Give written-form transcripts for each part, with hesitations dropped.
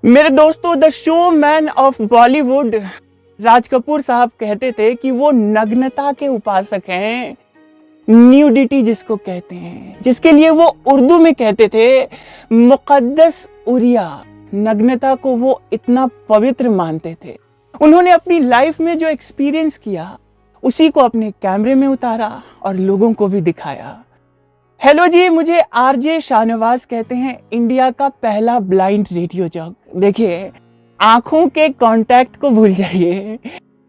मेरे दोस्तों, the showman of Bollywood Raj Kapoor साहब कहते थे कि वो नग्नता के उपासक हैं, न्यूडिटी जिसको कहते हैं, जिसके लिए वो उर्दू में कहते थे मुकद्दस उरिया। नग्नता को वो इतना पवित्र मानते थे। उन्होंने अपनी लाइफ में जो एक्सपीरियंस किया उसी को अपने कैमरे में उतारा और लोगों को भी दिखाया। हेलो जी, मुझे आरजे शाहनवाज कहते हैं, इंडिया का पहला ब्लाइंड रेडियो जॉक। देखिए, आंखों के कांटेक्ट को भूल जाइए,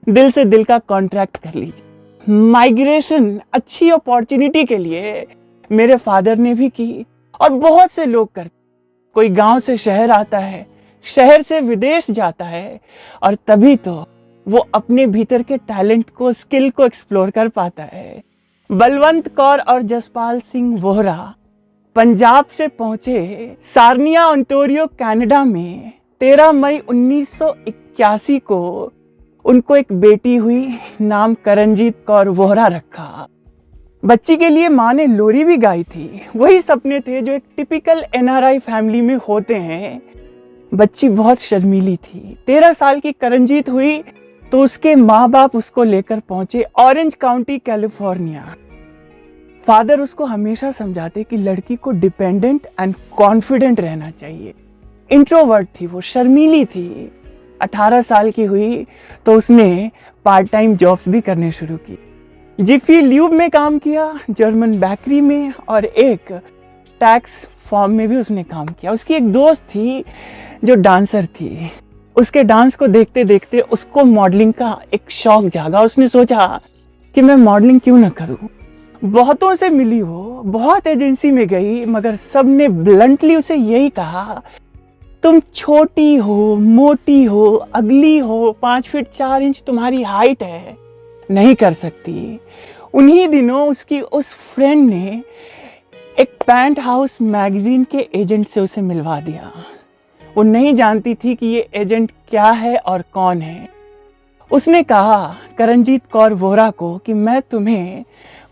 दिल से दिल का कॉन्ट्रैक्ट कर लीजिए। माइग्रेशन अच्छी अपॉर्चुनिटी के लिए मेरे फादर ने भी की और बहुत से लोग करते। कोई गांव से शहर आता है, शहर से विदेश जाता है और तभी तो वो अपने भीतर के टैलेंट को, स्किल को एक्सप्लोर कर पाता है। बलवंत कौर और जसपाल सिंह वोहरा पंजाब से पहुंचे सार्निया, ओंटारियो, कनाडा में 13 मई 1981 को उनको एक बेटी हुई, नाम करणजीत कौर वोहरा रखा। बच्ची के लिए माँ ने लोरी भी गाई थी। वही सपने थे जो एक टिपिकल एनआरआई फैमिली में होते हैं। बच्ची बहुत शर्मीली थी। 13 साल की करणजीत हुई तो उसके माँ बाप उसको लेकर पहुंचे ऑरेंज काउंटी, कैलिफोर्निया। फादर उसको हमेशा समझाते कि लड़की को डिपेंडेंट एंड कॉन्फिडेंट रहना चाहिए। इंट्रोवर्ट थी वो, शर्मीली थी। 18 साल की हुई तो उसने पार्ट टाइम जॉब्स भी करने शुरू की। जिफी ल्यूब में काम किया, जर्मन बेकरी में, और एक टैक्स फॉर्म में भी उसने काम किया। उसकी एक दोस्त थी जो डांसर थी। उसके डांस को देखते देखते उसको मॉडलिंग का एक शौक जागा। उसने सोचा कि मैं मॉडलिंग क्यों ना करूं। बहुतों से मिली वो, बहुत एजेंसी में गई, मगर सबने ब्लंटली उसे यही कहा, तुम छोटी हो, मोटी हो, अगली हो, 5 फीट 4 इंच तुम्हारी हाइट है, नहीं कर सकती। उन्हीं दिनों उसकी उस फ्रेंड ने एक पेंट हाउस मैगजीन के एजेंट से उसे मिलवा दिया। वो नहीं जानती थी कि ये एजेंट क्या है और कौन है। उसने कहा करणजीत कौर वोहरा को कि मैं तुम्हें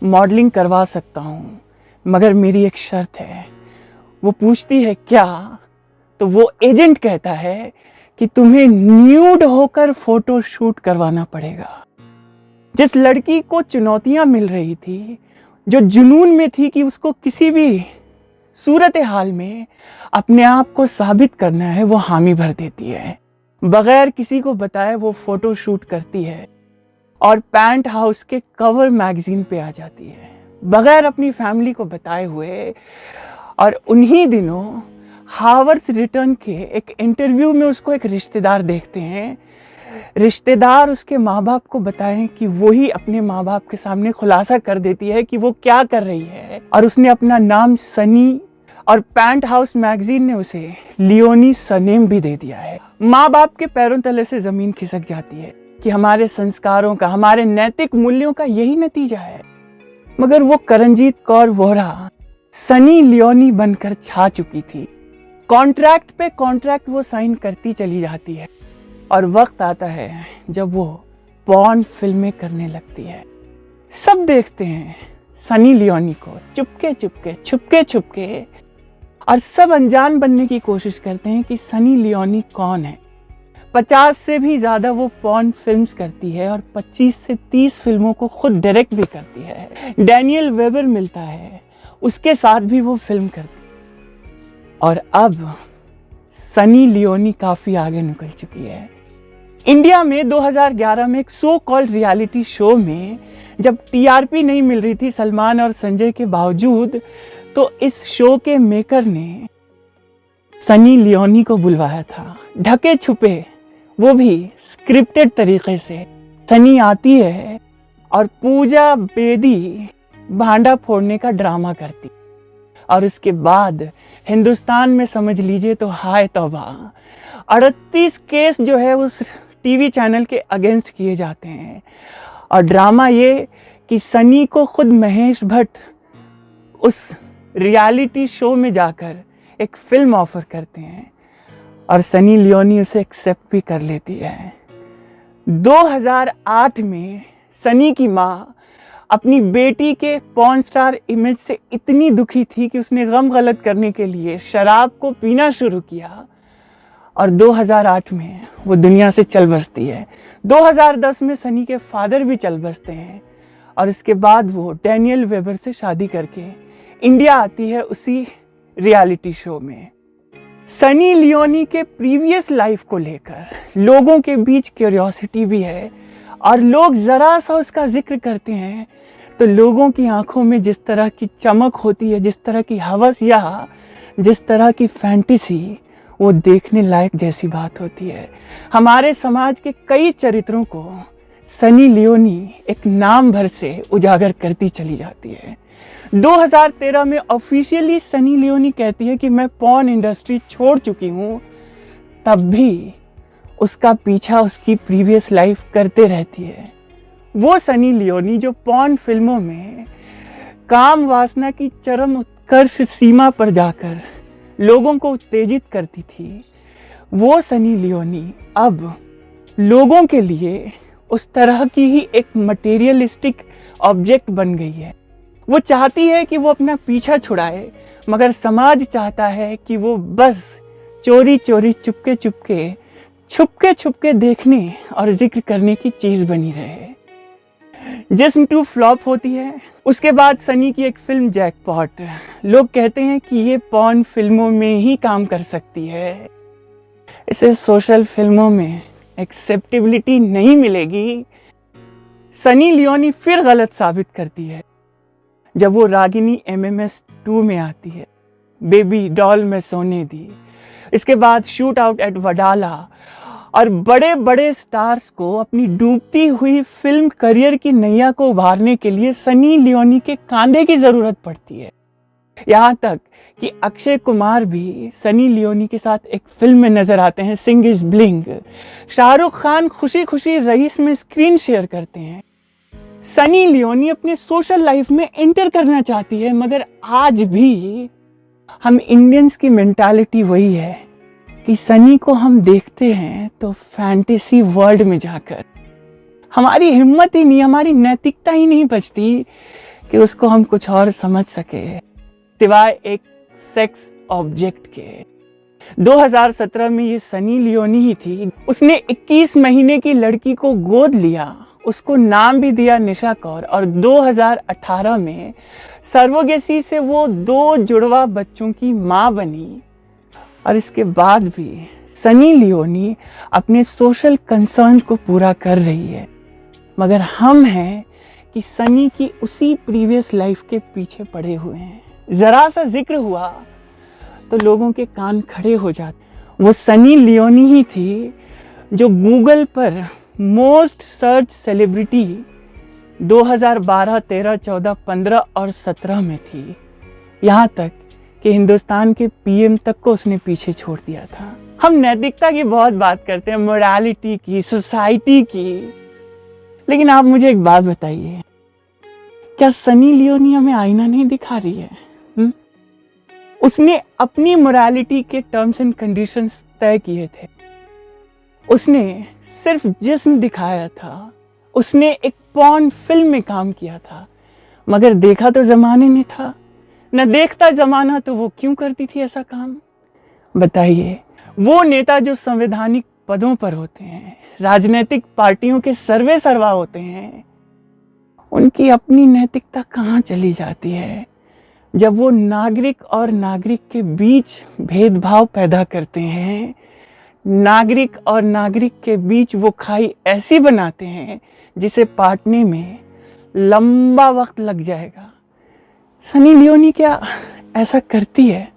मॉडलिंग करवा सकता हूँ, मगर मेरी एक शर्त है। वो पूछती है क्या, तो वो एजेंट कहता है कि तुम्हें न्यूड होकर फोटो शूट करवाना पड़ेगा। जिस लड़की को चुनौतियां मिल रही थी, जो जुनून में थी कि उसको किसी भी सूरत हाल में अपने आप को साबित करना है, वो हामी भर देती है। बगैर किसी को बताए वो फोटो शूट करती है और पेंट हाउस के कवर मैगजीन पे आ जाती है, बगैर अपनी फैमिली को बताए हुए। और उन्हीं दिनों हावर्ड्स रिटर्न के एक इंटरव्यू में उसको एक रिश्तेदार देखते हैं। रिश्तेदार उसके माँ बाप को बताएं कि वही अपने माँ बाप के सामने खुलासा कर देती है कि वो क्या कर रही है, और उसने अपना नाम सनी, और पेंट हाउस मैगजीन ने उसे लियोनी सरनेम भी दे दिया है। माँ बाप के पैरों तले से जमीन खिसक जाती है कि हमारे संस्कारों का, हमारे नैतिक मूल्यों का यही नतीजा है। मगर वो करणजीत कौर वोहरा सनी लियोनी बनकर छा चुकी थी। कॉन्ट्रैक्ट पे कॉन्ट्रैक्ट वो साइन करती चली जाती है, और वक्त आता है जब वो पॉर्न फिल्में करने लगती है। सब देखते हैं सनी लियोनी को चुपके चुपके, छुपके छुपके, और सब अनजान बनने की कोशिश करते हैं कि सनी लियोनी कौन है। 50 से भी ज़्यादा वो पॉर्न फिल्म्स करती है और 25 से 30 फिल्मों को खुद डायरेक्ट भी करती है। डैनियल वेबर मिलता है, उसके साथ भी वो फिल्म करती है। और अब सनी लियोनी काफ़ी आगे निकल चुकी है। इंडिया में 2011 में एक सो कॉल्ड रियलिटी शो में जब टीआरपी नहीं मिल रही थी सलमान और संजय के बावजूद, तो इस शो के मेकर ने सनी लियोनी को बुलवाया था, ढके छुपे, वो भी स्क्रिप्टेड तरीके से। सनी आती है और पूजा बेदी भांडा फोड़ने का ड्रामा करती, और उसके बाद हिंदुस्तान में समझ लीजिए तो हाय तौबा, 38 केस जो है उस टीवी चैनल के अगेंस्ट किए जाते हैं। और ड्रामा ये कि सनी को खुद महेश भट्ट उस रियलिटी शो में जाकर एक फिल्म ऑफर करते हैं, और सनी लियोनी उसे एक्सेप्ट भी कर लेती है। 2008 में सनी की माँ अपनी बेटी के पॉर्न स्टार इमेज से इतनी दुखी थी कि उसने गम गलत करने के लिए शराब को पीना शुरू किया और 2008 में वो दुनिया से चल बसती है। 2010 में सनी के फादर भी चल बसते हैं और इसके बाद वो डैनियल वेबर से शादी करके इंडिया आती है उसी रियलिटी शो में। सनी लियोनी के प्रीवियस लाइफ को लेकर लोगों के बीच क्यूरियोसिटी भी है और लोग ज़रा सा उसका जिक्र करते हैं तो लोगों की आंखों में जिस तरह की चमक होती है, जिस तरह की हवस या जिस तरह की फैंटेसी, वो देखने लायक जैसी बात होती है। हमारे समाज के कई चरित्रों को सनी लियोनी एक नाम भर से उजागर करती चली जाती है। 2013 में ऑफिशियली सनी लियोनी कहती है कि मैं पॉर्न इंडस्ट्री छोड़ चुकी हूँ, तब भी उसका पीछा उसकी प्रीवियस लाइफ करते रहती है। वो सनी लियोनी जो पॉर्न फिल्मों में काम वासना की चरम उत्कर्ष सीमा पर जाकर लोगों को उत्तेजित करती थी, वो सनी लियोनी अब लोगों के लिए उस तरह की ही एक मटेरियलिस्टिक ऑब्जेक्ट बन गई है। वो चाहती है कि वो अपना पीछा छुड़ाए, मगर समाज चाहता है कि वो बस चोरी चोरी छुपके छुपके देखने और जिक्र करने की चीज़ बनी रहे। जिस्म 2 फ्लॉप होती है। उसके बाद सनी की एक फिल्म जैकपॉट, लोग कहते हैं कि ये पॉर्न फिल्मों में ही काम कर सकती है, इसे सोशल फिल्मों में एक्सेप्टेबिलिटी नहीं मिलेगी। सनी लियोनी फिर गलत साबित करती है जब वो रागिनी MMS 2 में आती है, बेबी डॉल में सोने दी, इसके बाद शूट आउट एट वडाला और बड़े बड़े स्टार्स को अपनी डूबती हुई फिल्म करियर की नैया को उभारने के लिए सनी लियोनी के कांधे की ज़रूरत पड़ती है। यहाँ तक कि अक्षय कुमार भी सनी लियोनी के साथ एक फिल्म में नजर आते हैं, सिंग इज ब्लिंग। शाहरुख खान खुशी खुशी रईस में स्क्रीन शेयर करते हैं। सनी लियोनी अपने सोशल लाइफ में एंटर करना चाहती है, मगर आज भी हम इंडियंस की मेंटालिटी वही है कि सनी को हम देखते हैं तो फैंटेसी वर्ल्ड में जाकर हमारी हिम्मत ही नहीं, हमारी नैतिकता ही नहीं बचती कि उसको हम कुछ और समझ सके सिवाय एक सेक्स ऑब्जेक्ट के। 2017 में ये सनी लियोनी ही थी, उसने 21 महीने की लड़की को गोद लिया, उसको नाम भी दिया निशा कौर, और 2018 में सर्वोगेसी से वो 2 जुड़वा बच्चों की मां बनी। और इसके बाद भी सनी लियोनी अपने सोशल कंसर्न को पूरा कर रही है, मगर हम हैं कि सनी की उसी प्रीवियस लाइफ के पीछे पड़े हुए हैं। ज़रा सा जिक्र हुआ तो लोगों के कान खड़े हो जाते। वो सनी लियोनी ही थी जो गूगल पर मोस्ट सर्च सेलिब्रिटी 2012, 13, 14, 15 और 17 में थी। यहाँ तक कि हिंदुस्तान के PM तक को उसने पीछे छोड़ दिया था। हम नैतिकता की बहुत बात करते हैं, मोरालिटी की, सोसाइटी की, लेकिन आप मुझे एक बात बताइए, क्या सनी लियोनी हमें आईना नहीं दिखा रही है? उसने अपनी मोरालिटी के टर्म्स एंड कंडीशंस तय किए थे। उसने सिर्फ जिस्म दिखाया था, उसने एक पॉर्न फिल्म में काम किया था, मगर देखा तो जमाने ने था। न देखता जमाना तो वो क्यों करती थी ऐसा काम? बताइए। वो नेता जो संवैधानिक पदों पर होते हैं, राजनीतिक पार्टियों के सर्वे सर्वा होते हैं, उनकी अपनी नैतिकता कहाँ चली जाती है जब वो नागरिक और नागरिक के बीच भेदभाव पैदा करते हैं? नागरिक और नागरिक के बीच वो खाई ऐसी बनाते हैं जिसे पाटने में लंबा वक्त लग जाएगा। सनी लियोनी क्या ऐसा करती है?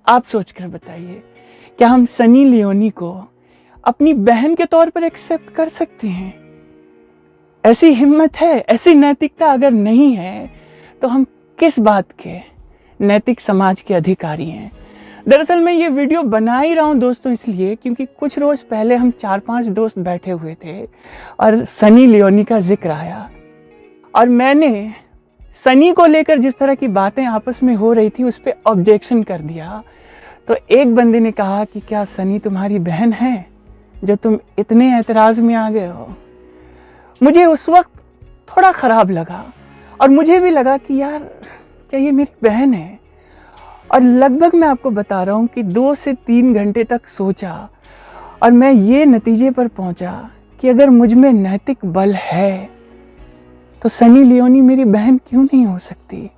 आप सोचकर बताइए। क्या हम सनी लियोनी को अपनी बहन के तौर पर एक्सेप्ट कर सकते हैं? ऐसी हिम्मत है, ऐसी नैतिकता अगर नहीं है तो हम किस बात के नैतिक समाज के अधिकारी हैं? दरअसल मैं ये वीडियो बना ही रहा हूँ दोस्तों इसलिए क्योंकि कुछ रोज़ पहले हम 4-5 दोस्त बैठे हुए थे और सनी लियोनी का जिक्र आया, और मैंने सनी को लेकर जिस तरह की बातें आपस में हो रही थी उस पर ऑब्जेक्शन कर दिया। तो एक बंदे ने कहा कि क्या सनी तुम्हारी बहन है जो तुम इतने एतराज़ में आ गए हो? मुझे उस वक्त थोड़ा ख़राब लगा और मुझे भी लगा कि यार क्या ये मेरी बहन है? और लगभग मैं आपको बता रहा हूँ कि 2 से 3 घंटे तक सोचा और मैं ये नतीजे पर पहुंचा कि अगर मुझ में नैतिक बल है तो सनी लियोनी मेरी बहन क्यों नहीं हो सकती।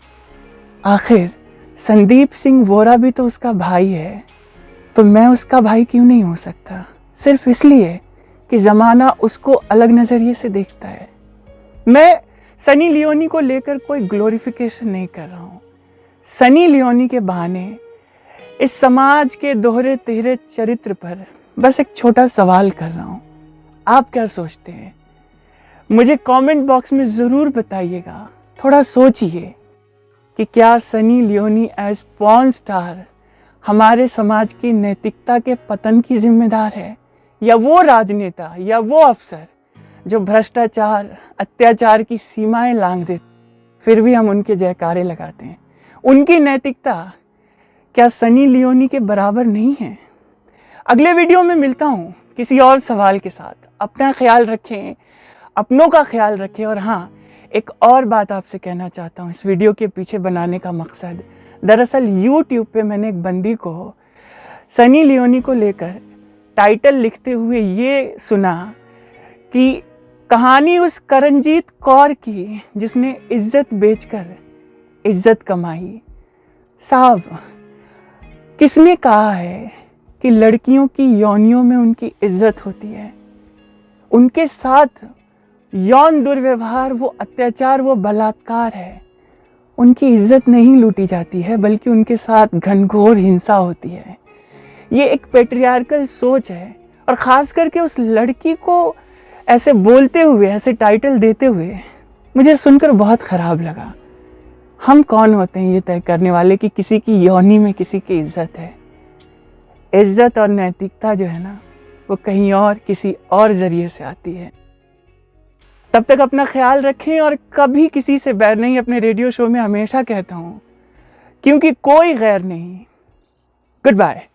आखिर संदीप सिंह वोरा भी तो उसका भाई है, तो मैं उसका भाई क्यों नहीं हो सकता, सिर्फ इसलिए कि ज़माना उसको अलग नज़रिए से देखता है। मैं सनी लियोनी को लेकर कोई ग्लोरिफिकेशन नहीं कर रहा हूँ। सनी लियोनी के बहाने इस समाज के दोहरे तिहरे चरित्र पर बस एक छोटा सवाल कर रहा हूँ। आप क्या सोचते हैं? मुझे कमेंट बॉक्स में ज़रूर बताइएगा। थोड़ा सोचिए कि क्या Sunny Leone as porn star हमारे समाज की नैतिकता के पतन की जिम्मेदार है, या वो राजनेता या वो अफसर जो भ्रष्टाचार अत्याचार की सीमाएं लांघ देते फिर भी हम उनके जयकारे लगाते हैं। उनकी नैतिकता क्या सनी लियोनी के बराबर नहीं है? अगले वीडियो में मिलता हूँ किसी और सवाल के साथ। अपना ख्याल रखें, अपनों का ख्याल रखें। और हाँ, एक और बात आपसे कहना चाहता हूँ। इस वीडियो के पीछे बनाने का मकसद, दरअसल YouTube पे मैंने एक बंदी को सनी लियोनी को लेकर टाइटल लिखते हुए ये सुना कि कहानी उस करणजीत कौर की जिसने इज्जत बेचकर इज्जत कमाई। साहब, किसने कहा है कि लड़कियों की योनियों में उनकी इज्जत होती है? उनके साथ यौन दुर्व्यवहार, वो अत्याचार, वो बलात्कार है। उनकी इज्जत नहीं लूटी जाती है, बल्कि उनके साथ घनघोर हिंसा होती है। ये एक पेट्रियार्कल सोच है। और ख़ास करके उस लड़की को ऐसे बोलते हुए, ऐसे टाइटल देते हुए मुझे सुनकर बहुत ख़राब लगा। हम कौन होते हैं ये तय करने वाले कि किसी की योनि में किसी की इज्जत है? इज्जत और नैतिकता जो है ना, वो कहीं और, किसी और ज़रिए से आती है। तब तक अपना ख्याल रखें और कभी किसी से बैर नहीं। अपने रेडियो शो में हमेशा कहता हूँ, क्योंकि कोई गैर नहीं। Good bye.